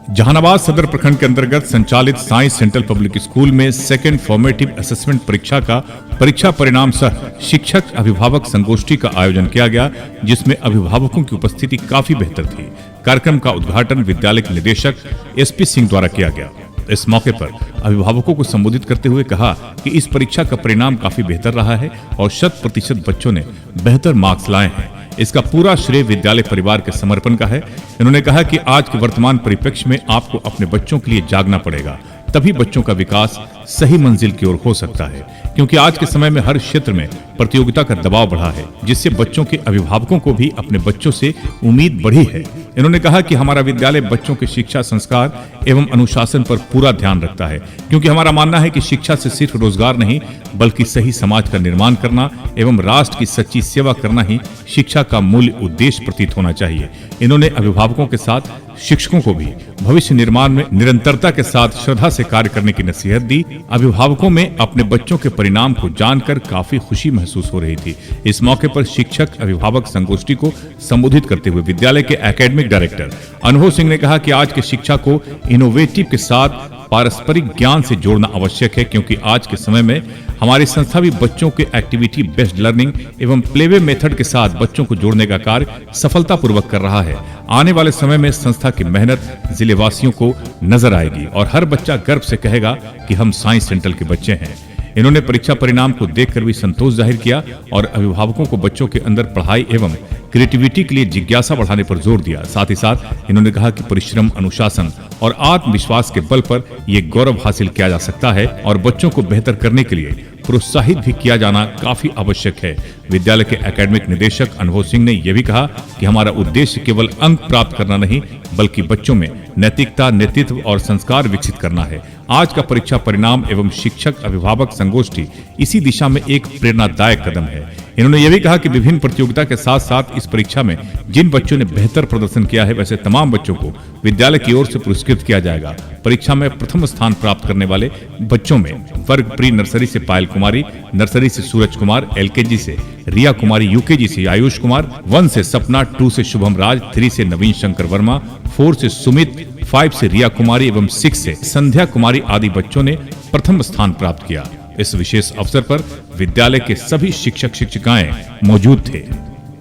जहानाबाद सदर प्रखंड के अंतर्गत संचालित साइंस सेंट्रल पब्लिक स्कूल में सेकेंड फॉर्मेटिव असेसमेंट परीक्षा का परीक्षा परिणाम सह शिक्षक अभिभावक संगोष्ठी का आयोजन किया गया, जिसमें अभिभावकों की उपस्थिति काफी बेहतर थी। कार्यक्रम का उद्घाटन विद्यालय के निदेशक एसपी सिंह द्वारा किया गया। इस मौके पर अभिभावकों को संबोधित करते हुए कहा कि इस परीक्षा का परिणाम काफी बेहतर रहा है और 100% बच्चों ने बेहतर मार्क्स लाए हैं। इसका पूरा श्रेय विद्यालय परिवार के समर्पण का है। इन्होंने कहा कि आज के वर्तमान परिप्रेक्ष्य में आपको अपने बच्चों के लिए जागना पड़ेगा, तभी बच्चों का विकास सही मंजिल की ओर हो सकता है, क्योंकि आज के समय में हर क्षेत्र में प्रतियोगिता का दबाव बढ़ा है, जिससे बच्चों के अभिभावकों को भी अपने बच्चों से उम्मीद बढ़ी है। इन्होंने कहा कि हमारा विद्यालय बच्चों के शिक्षा, संस्कार एवं अनुशासन पर पूरा ध्यान रखता है, क्योंकि हमारा मानना है कि शिक्षा से सिर्फ रोजगार नहीं बल्कि सही समाज का निर्माण करना एवं राष्ट्र की सच्ची सेवा करना ही शिक्षा का मूल उद्देश्य प्रतीत होना चाहिए। इन्होंने अभिभावकों के साथ शिक्षकों को भी भविष्य निर्माण में निरंतरता के साथ श्रद्धा से कार्य करने की नसीहत दी। अभिभावकों में अपने बच्चों के परिणाम को जानकर काफी खुशी महसूस हो रही थी। इस मौके पर शिक्षक अभिभावक संगोष्ठी को संबोधित करते हुए विद्यालय के एकेडमिक डायरेक्टर अनुभव सिंह ने कहा कि आज के शिक्षा को इनोवेटिव के साथ पारस्परिक ज्ञान से जोड़ना आवश्यक है, क्योंकि आज के समय में हमारी संस्था भी बच्चों के एक्टिविटी बेस्ड लर्निंग एवं प्लेवे मेथड के साथ बच्चों को जोड़ने का कार्य सफलतापूर्वक कर रहा है। आने वाले समय में संस्था की मेहनत जिलेवासियों को नजर आएगी और हर बच्चा गर्व से कहेगा कि हम साइंस सेंट्रल के बच्चे हैं। इन्होंने परीक्षा परिणाम को देखकर भी संतोष जाहिर किया और अभिभावकों को बच्चों के अंदर पढ़ाई एवं क्रिएटिविटी के लिए जिज्ञासा बढ़ाने पर जोर दिया। साथ ही साथ इन्होंने कहा कि परिश्रम, अनुशासन और आत्मविश्वास के बल पर यह गौरव हासिल किया जा सकता है और बच्चों को बेहतर करने के लिए प्रोत्साहित भी किया जाना काफी आवश्यक है। विद्यालय के एकेडमिक निदेशक अनुभव सिंह ने यह भी कहा कि हमारा उद्देश्य केवल अंक प्राप्त करना नहीं बल्कि बच्चों में नैतिकता, नेतृत्व और संस्कार विकसित करना है। आज का परीक्षा परिणाम एवं शिक्षक अभिभावक संगोष्ठी इसी दिशा में एक प्रेरणादायक कदम है। इन्होंने यह भी कहा कि विभिन्न प्रतियोगिता के साथ साथ इस परीक्षा में जिन बच्चों ने बेहतर प्रदर्शन किया है वैसे तमाम बच्चों को विद्यालय की ओर से पुरस्कृत किया जाएगा। परीक्षा में प्रथम स्थान प्राप्त करने वाले बच्चों में वर्ग प्री नर्सरी से पायल कुमारी, नर्सरी से सूरज कुमार, एलकेजी से रिया कुमारी, यूकेजी से आयुष कुमार, 1 से सपना, 2 से शुभम राज, 3 से नवीन शंकर वर्मा, 4 से सुमित, 5 से रिया कुमारी एवं 6 से संध्या कुमारी आदि बच्चों ने प्रथम स्थान प्राप्त किया। इस विशेष अवसर पर विद्यालय के सभी शिक्षक शिक्षिकाएं मौजूद थे।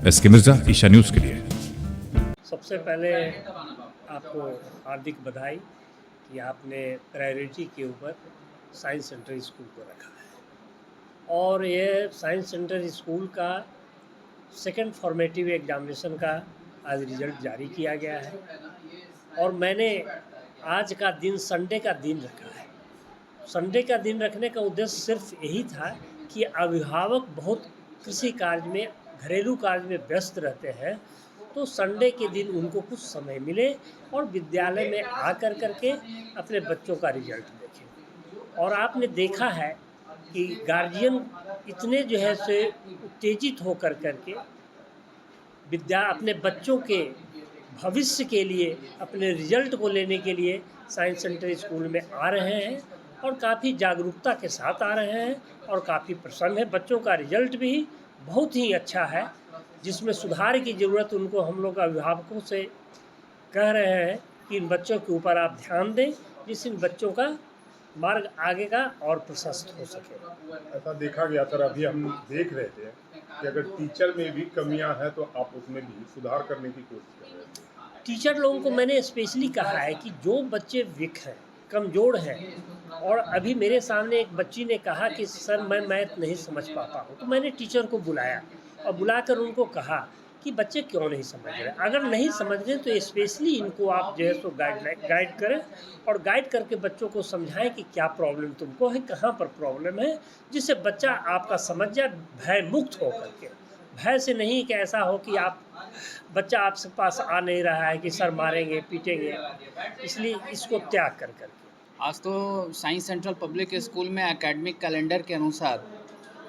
एसके मिर्जा, ईशा न्यूज के लिए। सबसे पहले आपको हार्दिक बधाई कि आपने प्रायोरिटी के ऊपर साइंस सेंटर स्कूल को रखा है और ये साइंस सेंटर स्कूल का सेकंड फॉर्मेटिव एग्जामिनेशन का आज रिजल्ट जारी किया गया है और मैंने आज का दिन संडे का दिन रखा है। संडे का दिन रखने का उद्देश्य सिर्फ यही था कि अभिभावक बहुत कृषि कार्य में, घरेलू कार्य में व्यस्त रहते हैं, तो संडे के दिन उनको कुछ समय मिले और विद्यालय में आकर करके अपने बच्चों का रिजल्ट देखें। और आपने देखा है कि गार्जियन इतने जो है से उत्तेजित होकर करके अपने बच्चों के भविष्य के लिए, अपने रिजल्ट को लेने के लिए साइंस सेंटर स्कूल में आ रहे हैं और काफ़ी जागरूकता के साथ आ रहे हैं और काफ़ी प्रसन्न है। बच्चों का रिजल्ट भी बहुत ही अच्छा है, जिसमें सुधार की ज़रूरत उनको हम लोग अभिभावकों से कह रहे हैं कि इन बच्चों के ऊपर आप ध्यान दें, जिससे इन बच्चों का मार्ग आगे का और प्रशस्त हो सके। ऐसा देखा गया सर, अभी हम देख रहे थे कि अगर टीचर में भी कमियां हैं तो आप उसमें भी सुधार करने की कोशिश कर रहे हैं। टीचर लोगों को मैंने स्पेशली कहा है कि जो बच्चे वीक हैं, कमज़ोर हैं, और अभी मेरे सामने एक बच्ची ने कहा कि सर मैं मैथ नहीं समझ पाता हूँ, तो मैंने टीचर को बुलाया और बुलाकर उनको कहा कि बच्चे क्यों नहीं समझ रहे। अगर नहीं समझ रहे तो स्पेशली इनको आप जो है सो गाइड करें और गाइड करके बच्चों को समझाएं कि क्या प्रॉब्लम तुमको है, कहाँ पर प्रॉब्लम है, जिससे बच्चा आपका समझ जाए, भय मुक्त हो करके। भय से नहीं कि ऐसा हो कि बच्चा आपके पास आ नहीं रहा है कि सर मारेंगे पीटेंगे, इसलिए इसको त्याग कर करके। आज तो साइंस सेंट्रल पब्लिक स्कूल में एकेडमिक कैलेंडर के अनुसार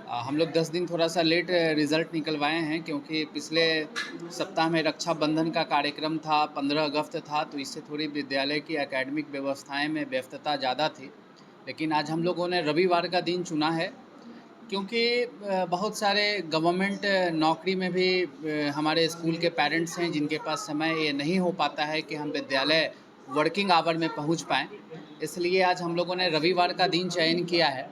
हम लोग 10 दिन थोड़ा सा लेट रिज़ल्ट निकलवाए हैं, क्योंकि पिछले सप्ताह में रक्षाबंधन का कार्यक्रम था, 15 अगस्त था, तो इससे थोड़ी विद्यालय की एकेडमिक व्यवस्थाएं में व्यस्तता ज़्यादा थी। लेकिन आज हम लोगों ने रविवार का दिन चुना है, क्योंकि बहुत सारे गवर्नमेंट नौकरी में भी हमारे स्कूल के पेरेंट्स हैं जिनके पास समय ये नहीं हो पाता है कि हम विद्यालय वर्किंग आवर में पहुंच पाएँ। इसलिए आज हम लोगों ने रविवार का दिन चयन किया है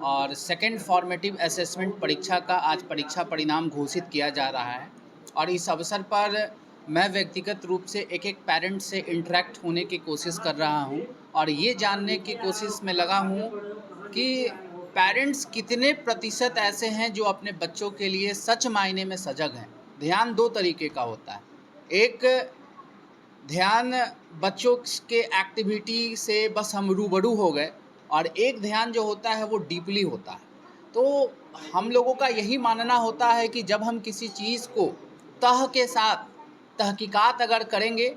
और सेकेंड फॉर्मेटिव असेसमेंट परीक्षा का आज परीक्षा परिणाम घोषित किया जा रहा है। और इस अवसर पर मैं व्यक्तिगत रूप से एक पेरेंट से इंटरेक्ट होने की कोशिश कर रहा हूं और ये जानने की कोशिश में लगा हूं कि पेरेंट्स कितने प्रतिशत ऐसे हैं जो अपने बच्चों के लिए सच मायने में सजग हैं। ध्यान दो तरीके का होता है, एक ध्यान बच्चों के एक्टिविटी से बस हम रूबरू हो गए और एक ध्यान जो होता है वो डीपली होता है। तो हम लोगों का यही मानना होता है कि जब हम किसी चीज़ को तह के साथ तहकीकात अगर करेंगे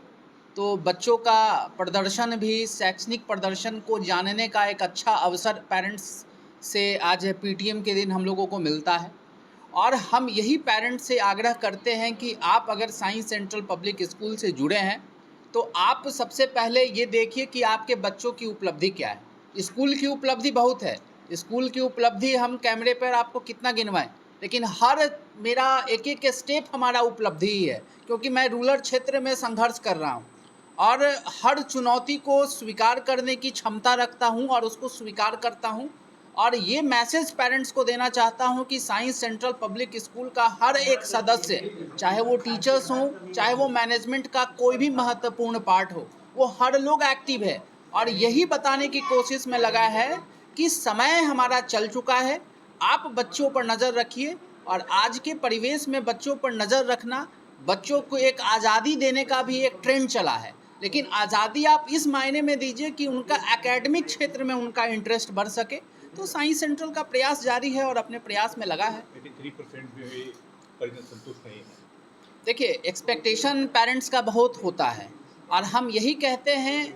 तो बच्चों का प्रदर्शन भी, शैक्षणिक प्रदर्शन को जानने का एक अच्छा अवसर पेरेंट्स से आज पीटीएम के दिन हम लोगों को मिलता है। और हम यही पेरेंट्स से आग्रह करते हैं कि आप अगर साइंस सेंट्रल पब्लिक स्कूल से जुड़े हैं तो आप सबसे पहले ये देखिए कि आपके बच्चों की उपलब्धि क्या है। स्कूल की उपलब्धि बहुत है, स्कूल की उपलब्धि हम कैमरे पर आपको कितना गिनवाएं, लेकिन हर मेरा एक एक स्टेप हमारा उपलब्धि ही है, क्योंकि मैं रूरल क्षेत्र में संघर्ष कर रहा हूँ और हर चुनौती को स्वीकार करने की क्षमता रखता हूँ और उसको स्वीकार करता हूँ। और ये मैसेज पेरेंट्स को देना चाहता हूँ कि साइंस सेंट्रल पब्लिक स्कूल का हर एक सदस्य, चाहे वो टीचर्स हों, चाहे वो मैनेजमेंट का कोई भी महत्वपूर्ण पार्ट हो, वो हर लोग एक्टिव है और यही बताने की कोशिश में लगा है कि समय हमारा चल चुका है। आप बच्चों पर नज़र रखिए और आज के परिवेश में बच्चों पर नज़र रखना, बच्चों को एक आज़ादी देने का भी एक ट्रेंड चला है, लेकिन आज़ादी आप इस मायने में दीजिए कि उनका एकेडमिक क्षेत्र में उनका इंटरेस्ट बढ़ सके। तो साइंस सेंट्रल का प्रयास जारी है और अपने प्रयास में लगा है। 83% भी परिजन संतुष्ट नहीं है। देखिए, एक्सपेक्टेशन पेरेंट्स का बहुत होता है और हम यही कहते हैं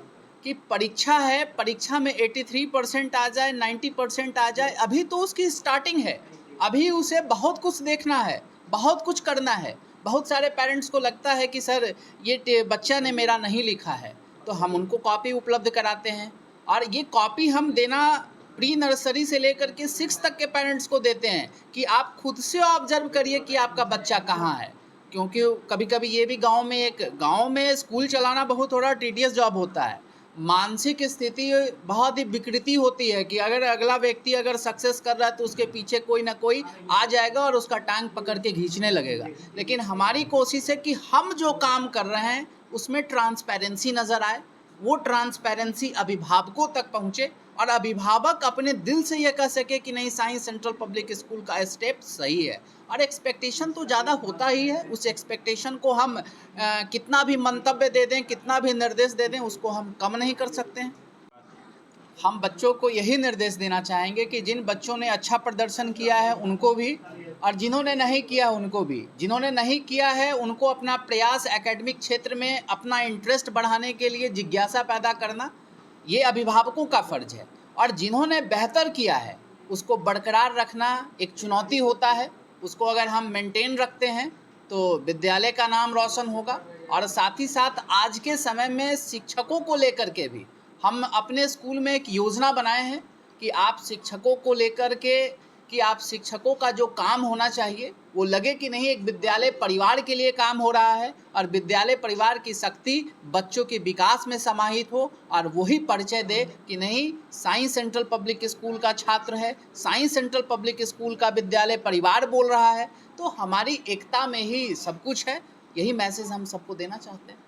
कि परीक्षा है, परीक्षा में 83% आ जाए, 90% आ जाए, अभी तो उसकी स्टार्टिंग है, अभी उसे बहुत कुछ देखना है, बहुत कुछ करना है। बहुत सारे पेरेंट्स को लगता है कि सर ये बच्चा ने मेरा नहीं लिखा है, तो हम उनको कॉपी उपलब्ध कराते हैं और ये कॉपी हम देना प्री नर्सरी से लेकर के 6 तक के पेरेंट्स को देते हैं कि आप खुद से ऑब्जर्व करिए कि आपका बच्चा कहाँ है। क्योंकि कभी कभी ये भी गांव में स्कूल चलाना बहुत थोड़ा टीडियस जॉब होता है। मानसिक स्थिति बहुत ही विकृति होती है कि अगर अगला व्यक्ति अगर सक्सेस कर रहा है तो उसके पीछे कोई ना कोई आ जाएगा और उसका टांग पकड़ के खींचने लगेगा। लेकिन हमारी कोशिश है कि हम जो काम कर रहे हैं उसमें ट्रांसपेरेंसी नज़र आए, वो ट्रांसपेरेंसी अभिभावकों तक पहुँचे और अभिभावक अपने दिल से ये कह सके कि नहीं, साइंस सेंट्रल पब्लिक स्कूल का स्टेप सही है। और एक्सपेक्टेशन तो ज़्यादा होता ही है, उस एक्सपेक्टेशन को हम कितना भी मंतव्य दे दें, कितना भी निर्देश दे दें, उसको हम कम नहीं कर सकते हैं। हम बच्चों को यही निर्देश देना चाहेंगे कि जिन बच्चों ने अच्छा प्रदर्शन किया है उनको भी, और जिन्होंने नहीं किया उनको भी। जिन्होंने नहीं किया है उनको अपना प्रयास एकेडमिक क्षेत्र में अपना इंटरेस्ट बढ़ाने के लिए जिज्ञासा पैदा करना, ये अभिभावकों का फ़र्ज है। और जिन्होंने बेहतर किया है उसको बरकरार रखना एक चुनौती होता है, उसको अगर हम मेंटेन रखते हैं तो विद्यालय का नाम रोशन होगा। और साथ ही साथ आज के समय में शिक्षकों को लेकर के भी हम अपने स्कूल में एक योजना बनाए हैं कि आप शिक्षकों को लेकर के कि आप शिक्षकों का जो काम होना चाहिए वो लगे कि नहीं एक विद्यालय परिवार के लिए काम हो रहा है और विद्यालय परिवार की शक्ति बच्चों के विकास में समाहित हो और वही परिचय दे कि नहीं, साइंस सेंट्रल पब्लिक स्कूल का छात्र है, साइंस सेंट्रल पब्लिक स्कूल का विद्यालय परिवार बोल रहा है। तो हमारी एकता में ही सब कुछ है, यही मैसेज हम सबको देना चाहते हैं।